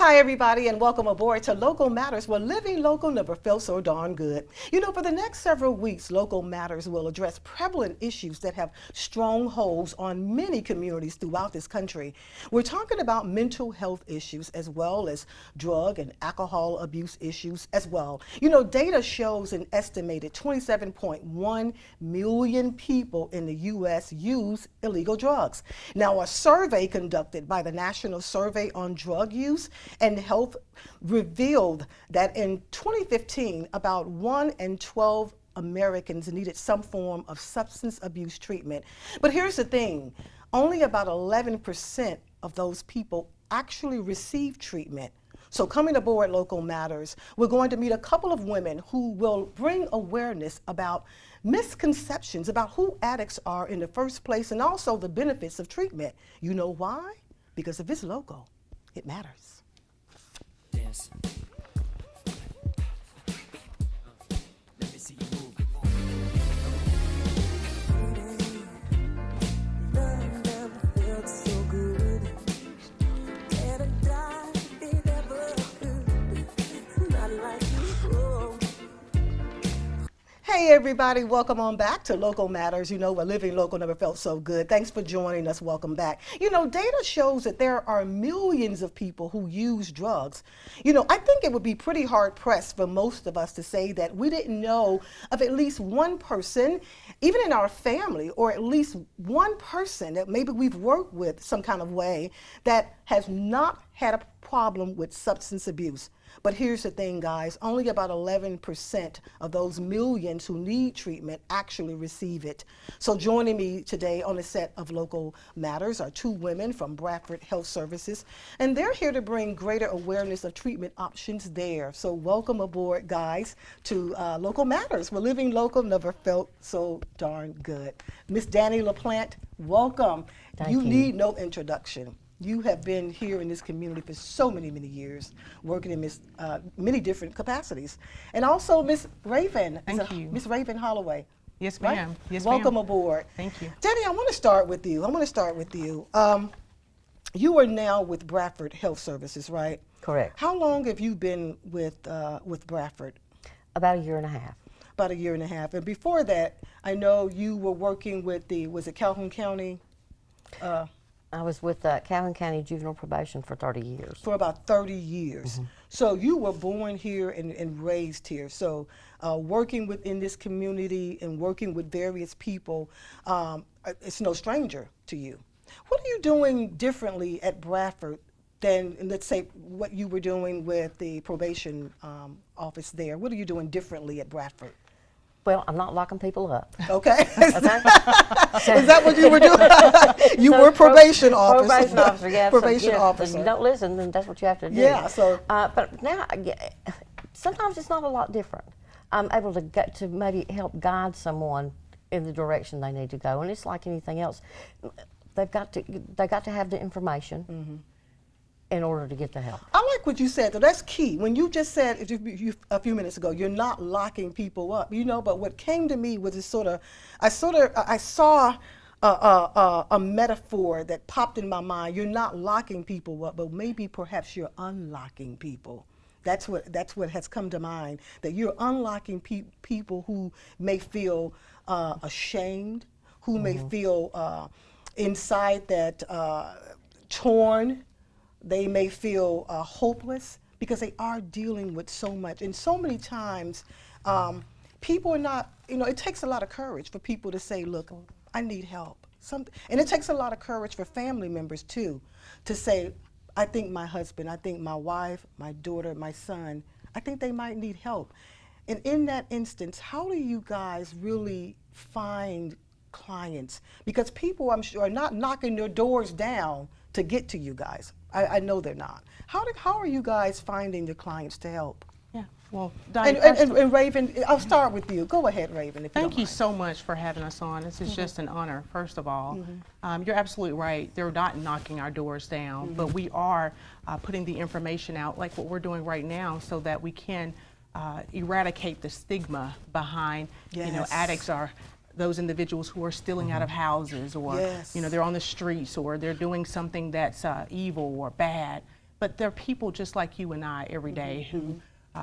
Hi, everybody, and welcome aboard to Local Matters, where living local never felt so darn good. You know, for the next several weeks, Local Matters will address prevalent issues that have strongholds on many communities throughout this country. We're talking about mental health issues as well as drug and alcohol abuse issues as well. You know, data shows an estimated 27.1 million people in the U.S. use illegal drugs. Now, a survey conducted by the National Survey on Drug Use and Health revealed that in 2015, about 1 in 12 Americans needed some form of substance abuse treatment. But here's the thing, only about 11% of those people actually receive treatment. So coming aboard Local Matters, we're going to meet a couple of women who will bring awareness about misconceptions about who addicts are in the first place and also the benefits of treatment. You know why? Because if it's local, it matters. Dance. Let me see you move. Love never felt so good. Dead and died, they never could. Not like you. Hey everybody, welcome on back to Local Matters. You know, where living local never felt so good. Thanks for joining us. Welcome back. You know, data shows that there are millions of people who use drugs. You know, I think it would be pretty hard pressed for most of us to say that we didn't know of at least one person, even in our family, or at least one person that maybe we've worked with some kind of way that has not had a problem with substance abuse. But here's the thing, guys, only about 11% of those millions who need treatment actually receive it. So joining me today on the set of Local Matters are two women from Bradford Health Services, and they're here to bring greater awareness of treatment options there. So welcome aboard, guys, to Local Matters, where living local never felt so darn good. Miss Danny LaPlante, welcome. Thank You you. need no introduction. You have been here in this community for so many, many years, working in many different capacities. And also Miss Raven. Thank you. Miss Raven Holloway. Yes, right? ma'am. Yes, Welcome ma'am. aboard. Thank you. Danny, I want to start with you. You are now with Bradford Health Services, right? Correct. How long have you been with Bradford? About a year and a half. About a year and a half. And before that, I know you were working with was it Calhoun County? I was with Calhoun County Juvenile Probation for 30 years. For about 30 years. So you were born here and raised here. So working within this community and working with various people, it's no stranger to you. What are you doing differently at Bradford than, let's say, what you were doing with the probation office there? What are you doing differently at Bradford? Well, I'm not locking people up. Okay. Okay? Is that what you were doing? You So were probation officer. Probation officer, yeah. Probation so, yeah, officer. If you don't listen, then that's what you have to do. Yeah, so- But now, sometimes it's not a lot different. I'm able to get to maybe help guide someone in the direction they need to go, and it's like anything else. They got to have the information in order to get the help. I like what you said, though. That's key. When you just said a few minutes ago, you're not locking people up, you know. But what came to me was this I saw a metaphor that popped in my mind. You're not locking people up, but maybe perhaps you're unlocking people. That's what has come to mind. That you're unlocking people who may feel ashamed, who may feel inside that torn. They may feel hopeless because they are dealing with so much. And so many times, people are not, you know, it takes a lot of courage for people to say, look, I need help. And it takes a lot of courage for family members, too, to say, I think my husband, I think my wife, my daughter, my son, I think they might need help. And in that instance, how do you guys really find clients? Because people, I'm sure, are not knocking their doors down to get to you guys. I know they're not. How are you guys finding the clients to help? Yeah, well, Diane, And Raven, I'll start with you. Go ahead, Raven, if you thank don't you mind. so much for having us on. This is just an honor, first of all. You're absolutely right. They're not knocking our doors down, but we are putting the information out like what we're doing right now so that we can eradicate the stigma behind, you know, Yes. addicts are those individuals who are stealing out of houses, or Yes. you know, they're on the streets, or they're doing something that's evil or bad. but there are people just like you and I every day who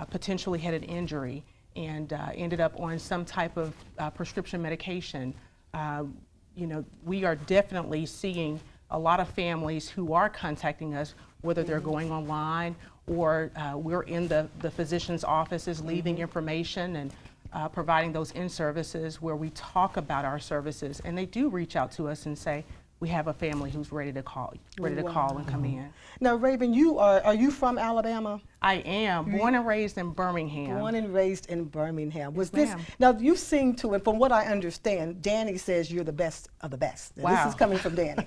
potentially had an injury and ended up on some type of prescription medication. You know, we are definitely seeing a lot of families who are contacting us, whether they're going online or we're in the physician's offices leaving information and providing those in-services where we talk about our services, and they do reach out to us and say, we have a family who's ready to call and come in. Now, Raven, are you from Alabama? I am born and raised in Birmingham. Born and raised in Birmingham. Was Yes, this ma'am. now? You sing to, and from what I understand, Danny says you're the best of the best. Now, Wow. This is coming from Danny.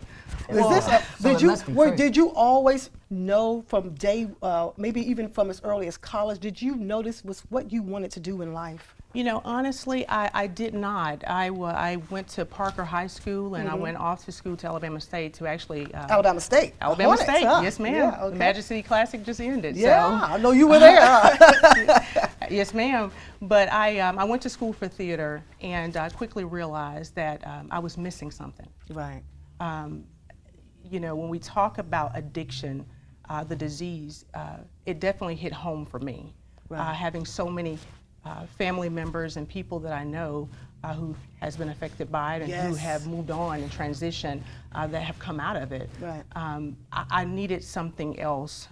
Well, so it must be true. Did you always know from day, maybe even from as early as college? Did you know this was what you wanted to do in life? You know, honestly, I did not. I went to Parker High School and I went off to school to Alabama State to actually. Alabama State. The Alabama Hornets, State, huh? yes, ma'am. Yeah, The okay. Magic City Classic just ended. Yeah, So. I know you were there. Yes, ma'am. But I went to school for theater and I quickly realized that I was missing something. Right. You know, when we talk about addiction, the disease, it definitely hit home for me. Right. Having so many family members and people that I know who has been affected by it and who Yes. have moved on and transitioned that have come out of it. Right. I needed something else,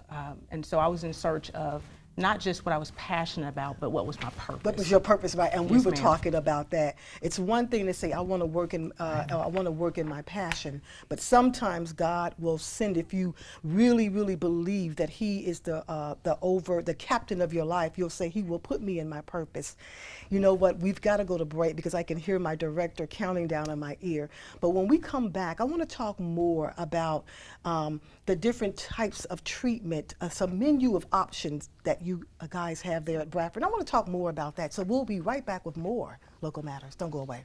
and so I was in search of not just what I was passionate about, but what was my purpose. What was your purpose, right? And we Yes, were ma'am. talking about that. It's one thing to say, I want to work in my passion, but sometimes God will send, if you really, really believe that He is the captain of your life. You'll say, He will put me in my purpose. You know what? We've got to go to break because I can hear my director counting down in my ear. But when we come back, I want to talk more about the different types of treatment, some menu of options that you guys have there at Bradford. I want to talk more about that. So we'll be right back with more Local Matters. Don't go away.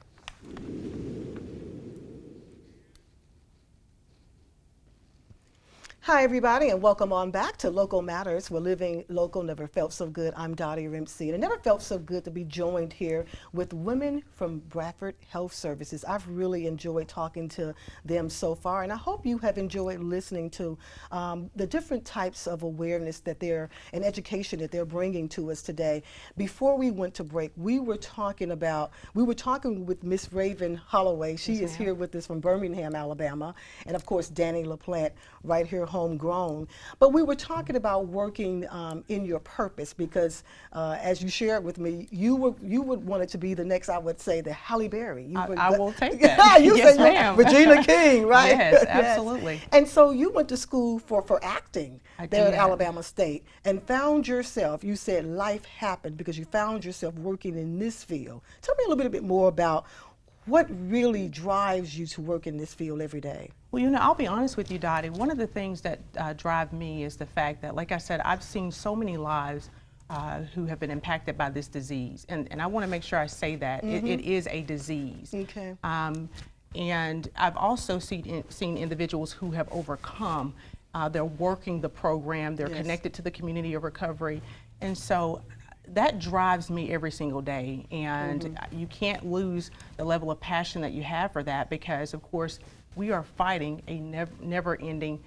Hi, everybody, and welcome on back to Local Matters. We're living local, never felt so good. I'm Dottie Rimpsey, and it never felt so good to be joined here with women from Bradford Health Services. I've really enjoyed talking to them so far, and I hope you have enjoyed listening to the different types of awareness that and education that they're bringing to us today. Before we went to break, we were talking with Miss Raven Holloway. She is here with us from Birmingham, Alabama, and of course, Danny LaPlante, right here homegrown. But we were talking about working in your purpose because, as you shared with me, you would want it to be the next, I would say, the Halle Berry. I will take that. You Yes, said ma'am. Regina King, right? Yes, absolutely. And so you went to school for acting I there at did. Alabama State and found yourself, you said life happened because you found yourself working in this field. Tell me a little bit more about what really drives you to work in this field every day. Well, you know, I'll be honest with you, Dottie. One of the things that drive me is the fact that, like I said, I've seen so many lives who have been impacted by this disease. And I want to make sure I say that. It is a disease. Okay. And I've also seen individuals who have overcome. They're working the program. They're Yes. connected to the community of recovery. And so that drives me every single day. And you can't lose the level of passion that you have for that because, of course, we are fighting a never-ending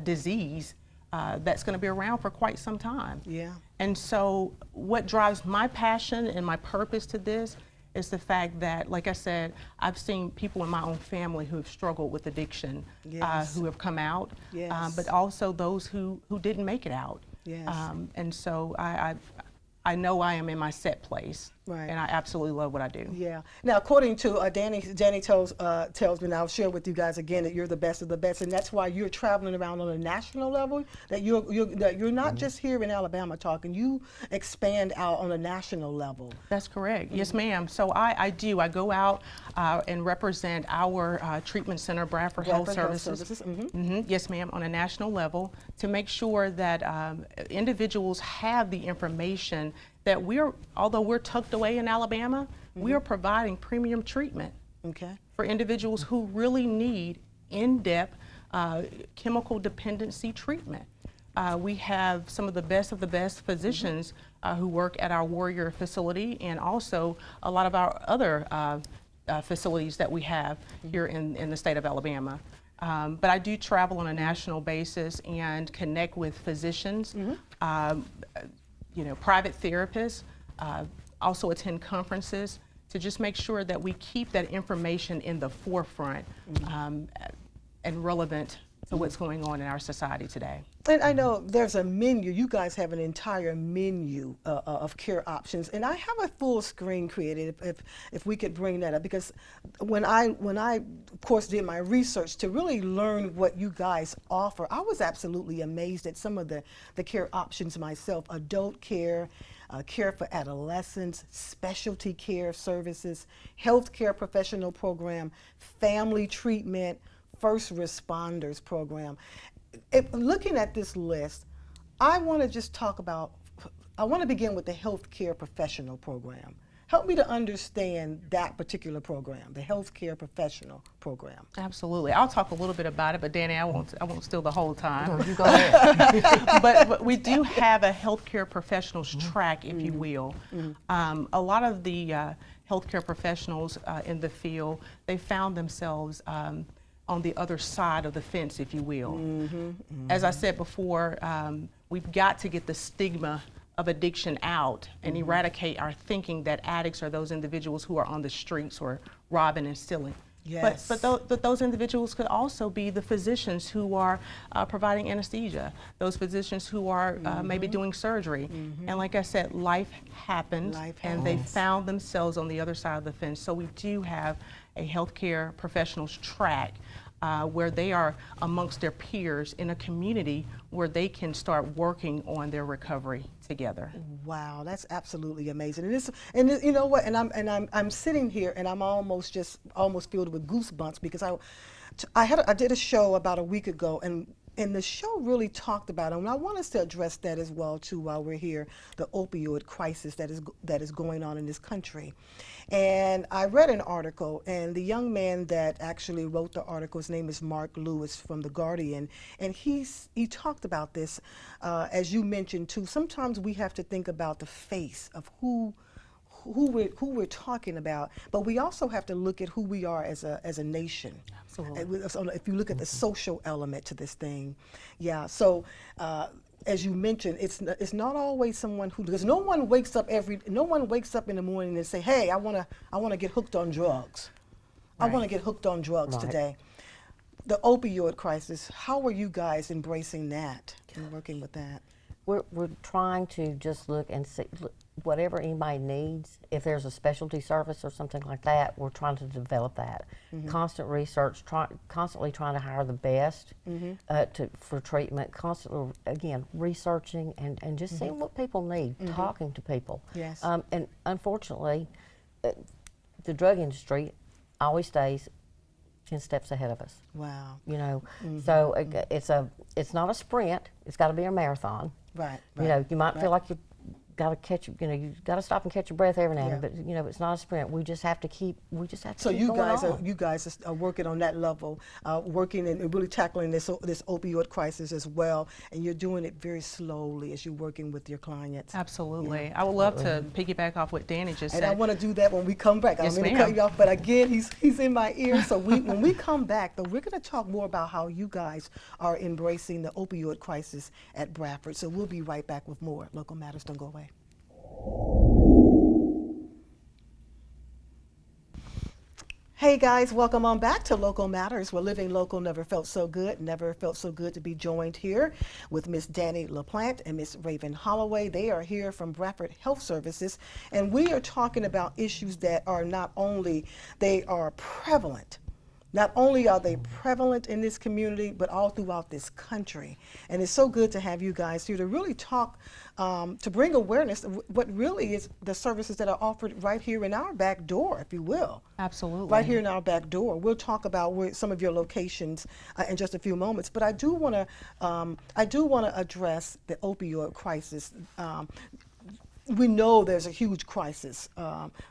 disease that's going to be around for quite some time. Yeah. And so what drives my passion and my purpose to this is the fact that, like I said, I've seen people in my own family who have struggled with addiction, Yes. who have come out, Yes. but also those who didn't make it out. Yes. And so I know I am in my set place, Right. and I absolutely love what I do. Yeah. Now, according to Danny tells me, and I'll share with you guys again that you're the best of the best, and that's why you're traveling around on a national level. That you're not just here in Alabama talking. You expand out on a national level. That's correct. Yes, ma'am. So I do. I go out and represent our treatment center, Bradford Health Bradford Health Services. Services, Yes, ma'am, on a national level to make sure that individuals have the information that although we're tucked away in Alabama, we are providing premium treatment Okay. for individuals who really need in-depth chemical dependency treatment. We have some of the best physicians who work at our Warrior facility and also a lot of our other facilities that we have here in the state of Alabama. But I do travel on a national basis and connect with physicians, private therapists, also attend conferences to just make sure that we keep that information in the forefront and relevant to what's going on in our society today. And I know there's a menu. You guys have an entire menu of care options, and I have a full screen created. If we could bring that up, because when I of course did my research to really learn what you guys offer, I was absolutely amazed at some of the care options myself. Adult care, care for adolescents, specialty care services, healthcare professional program, family treatment, first responders program. Looking at this list, I want to just talk about, I want to begin with the healthcare professional program. Help me to understand that particular program, the healthcare professional program. Absolutely. I'll talk a little bit about it, but Danny, I won't steal the whole time. No, you go ahead. but we do have a healthcare professionals track, if you will. A lot of the healthcare professionals in the field, they found themselves on the other side of the fence, if you will. As I said before, we've got to get the stigma of addiction out and eradicate our thinking that addicts are those individuals who are on the streets or robbing and stealing. Yes. But those individuals could also be the physicians who are providing anesthesia, those physicians who are maybe doing surgery. And like I said, life happens, and they found themselves on the other side of the fence. So we do have a healthcare professionals track where they are amongst their peers in a community where they can start working on their recovery together. Wow, that's absolutely amazing. And you know what? And I'm sitting here and I'm almost filled with goosebumps because I did a show about a week ago, and the show really talked about it, and I want us to address that as well too while we're here, the opioid crisis that is going on in this country. And I read an article, and the young man that actually wrote the article, his name is Mark Lewis from The Guardian, and he talked about this, as you mentioned too. Sometimes we have to think about the face of who we're talking about, but we also have to look at who we are as a nation. Absolutely. So if you look at the social element to this thing, yeah. So as you mentioned, it's not always someone who, because no one wakes up in the morning and say, hey, I want to get hooked on drugs. I want to get hooked on drugs today. The opioid crisis, how are you guys embracing that and working with that? We're trying to just look and see whatever anybody needs. If there's a specialty service or something like that, we're trying to develop that. Constant research, constantly trying to hire the best for treatment. Constantly, again, researching and just seeing what people need, talking to people. Yes. And unfortunately, the drug industry always stays 10 steps ahead of us. Wow. You know, so it's not a sprint. It's got to be a marathon. Right. You know, you might feel like you got to catch, you got to stop and catch your breath every now and then, but you know, it's not a sprint. We just have to keep. So keep you going on. you guys are working on that level, working and really tackling this opioid crisis as well, and you're doing it very slowly as you're working with your clients. Absolutely. I would love to piggyback off what Danny just And said. I want to do that when we come back. Yes, I'm going to cut you off, but again, he's in my ear. So when we come back, though, we're going to talk more about how you guys are embracing the opioid crisis at Bradford. So we'll be right back with more Local Matters. Don't go away. Hey guys, welcome on back to Local Matters. We're living local, never felt so good. Never felt so good to be joined here with Miss Danny LaPlante and Miss Raven Holloway. They are here from Bradford Health Services, and we are talking about issues that are not only, they are prevalent. Not only are they prevalent in this community, but all throughout this country. And it's so good to have you guys here to really talk, to bring awareness of what really is the services that are offered right here in our back door, if you will. Absolutely. Right here in our back door. We'll talk about some of your locations in just a few moments, but I do want to address the opioid crisis. We know there's a huge crisis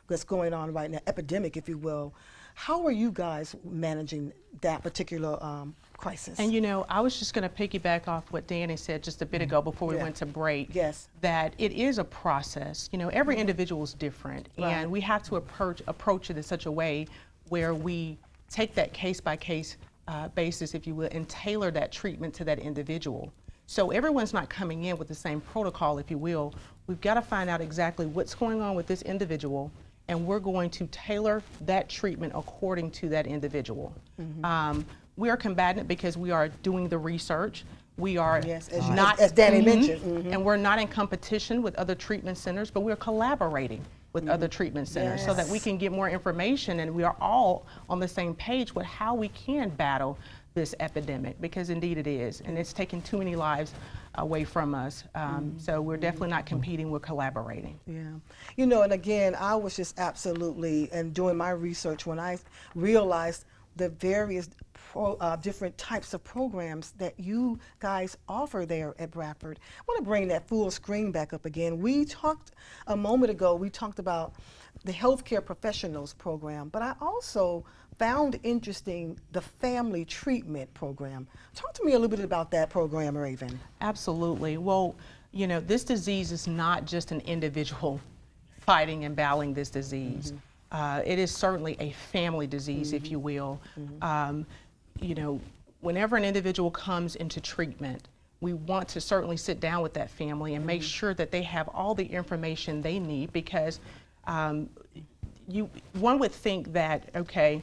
that's going on right now, epidemic, if you will. How are you guys managing that particular crisis? And you know, I was just going to piggyback off what Danny said just a bit ago before we went to break. Yes. That it is a process. You know, every individual is different, and we have to approach it in such a way where we take that case by case basis, if you will, and tailor that treatment to that individual. So everyone's not coming in with the same protocol, if you will. We've got to find out exactly what's going on with this individual, and we're going to tailor that treatment according to that individual. We are combatant because we are doing the research. We are Yes, as Danny mentioned. and we're not in competition with other treatment centers, but we're collaborating with other treatment centers so that we Yes. can get more information, and we are all on the same page with how we can battle this epidemic, because indeed it is, and it's taken too many lives away from us. So we're definitely not competing, we're collaborating. Yeah. You know, and again, I was just absolutely, and doing my research when I realized the various different types of programs that you guys offer there at Bradford. I want to bring that full screen back up again. We talked a moment ago, we talked about the healthcare professionals program, but I also found interesting the family treatment program. Talk to me a little bit about that program, Raven. Absolutely. Well, you know, this disease is not just an individual fighting and battling this disease. It is certainly a family disease, if you will. You know, whenever an individual comes into treatment, we want to certainly sit down with that family and make sure that they have all the information they need, because one would think that, okay,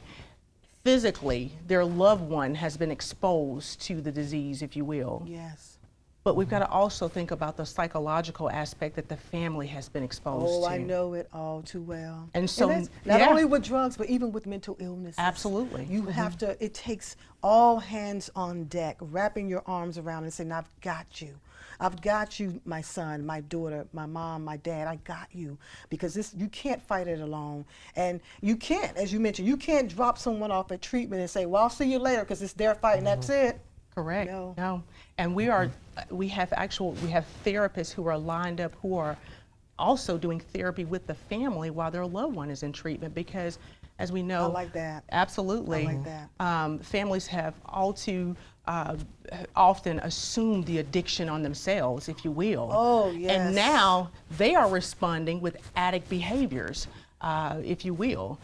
physically their loved one has been exposed to the disease, if you will. Yes. But we've got to also think about the psychological aspect that the family has been exposed Oh, to. I know it all too well. And so, that's not yeah. only with drugs, but even with mental illness. Absolutely. You have to, it takes all hands on deck, wrapping your arms around and saying, I've got you. I've got you, my son, my daughter, my mom, my dad, I got you. Because this, you can't fight it alone. And you can't, as you mentioned, you can't drop someone off at treatment and say, well, I'll see you later, because it's their fight and that's it. Correct. No. And we have therapists who are lined up who are also doing therapy with the family while their loved one is in treatment, because as we know, I like that. Absolutely. I like that. Families have all too often assumed the addiction on themselves, if you will. Oh, yes. And now they are responding with addict behaviors, if you will,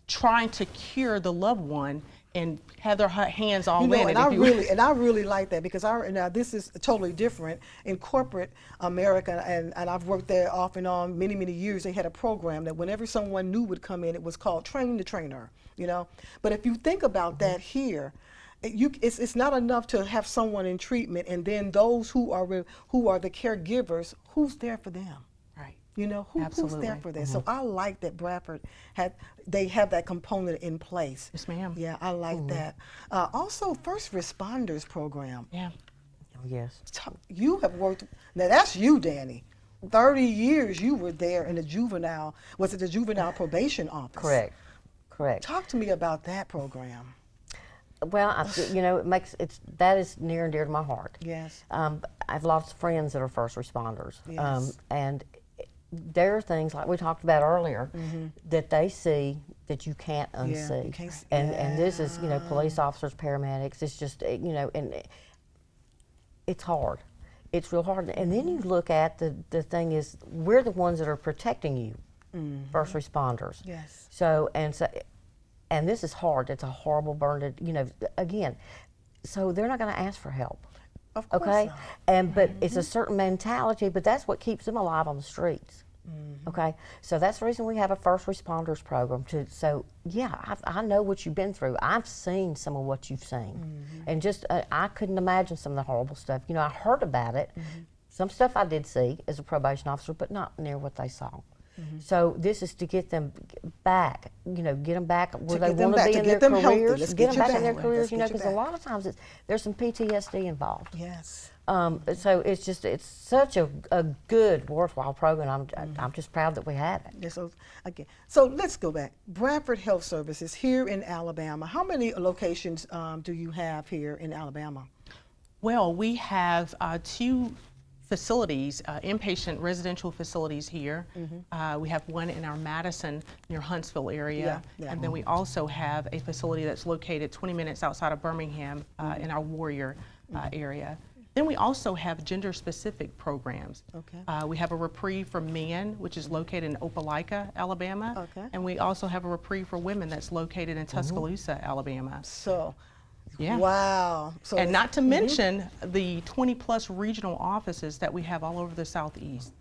trying to cure the loved one and have their hands all You know, in and it. I really like that, because now this is totally different in corporate America, and I've worked there off and on many, many years. They had a program that whenever someone new would come in, it was called Train the Trainer, you know. But if you think about that here, it's not enough to have someone in treatment and then those who are the caregivers, who's there for them? Right. You know, who's Absolutely. there for that? So I like that Bradford they have that component in place. Yes, ma'am. Yeah, I like that. Also, first responders program. Yeah. Oh, yes. You have worked, now that's you, Danny. 30 years you were there in the juvenile probation office? Correct. Talk to me about that program. Well, you know, that is near and dear to my heart. Yes. I have lots of friends that are first responders, Yes. and there are things like we talked about earlier that they see that you can't unsee. you can't s- and this is, you know, police officers, paramedics. It's just, you know, and it's hard. It's real hard. And then you look at the thing is, we're the ones that are protecting you, first responders. Yes. So and this is hard. It's a horrible burden. You know, again, so they're not going to ask for help. Of course Okay, not. but it's a certain mentality, but that's what keeps them alive on the streets. Okay, so that's the reason we have a first responders program. So yeah, I know what you've been through. I've seen some of what you've seen, and just I couldn't imagine some of the horrible stuff. You know, I heard about it. Some stuff I did see as a probation officer, but not near what they saw. So this is to get them back, you know, get them back where they get them want to back, be to in get their them healthy. careers. Let's Get get them you back in back. their Let's careers, you know, get you because a back. lot of times there's some PTSD involved. Yes. So it's such a good, worthwhile program. I'm just proud that we have it. Yeah, so, again, so let's go back. Bradford Health Services here in Alabama. How many locations do you have here in Alabama? Well, we have 2 facilities, inpatient residential facilities here. We have one in our Madison near Huntsville area. Yeah. And then we also have a facility that's located 20 minutes outside of Birmingham in our Warrior area. Then we also have gender-specific programs. Okay. We have a reprieve for men, which is located in Opelika, Alabama. Okay. And we also have a reprieve for women that's located in Tuscaloosa, Alabama. So Yeah. Wow. So And it's- not to mention the 20-plus regional offices that we have all over the Southeast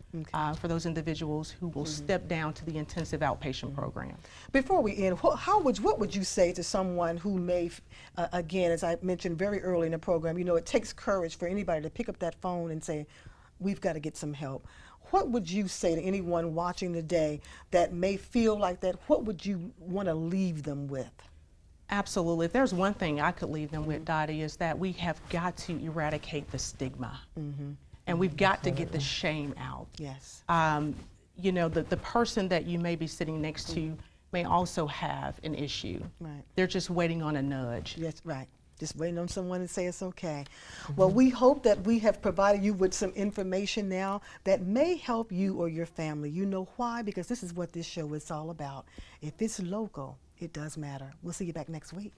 for those individuals who will step down to the intensive outpatient program. Before we end, what would you say to someone who may, again, as I mentioned very early in the program, you know, it takes courage for anybody to pick up that phone and say, we've got to get some help. What would you say to anyone watching today that may feel like that? What would you want to leave them with? Absolutely. If there's one thing I could leave them with, Dottie, is that we have got to eradicate the stigma. And we've got to get the shame out. Yes. You know, the person that you may be sitting next to may also have an issue. Right. They're just waiting on a nudge. Yes, right. Just waiting on someone to say it's okay. Well, we hope that we have provided you with some information now that may help you or your family. You know why? Because this is what this show is all about. If it's local, it does matter. We'll see you back next week.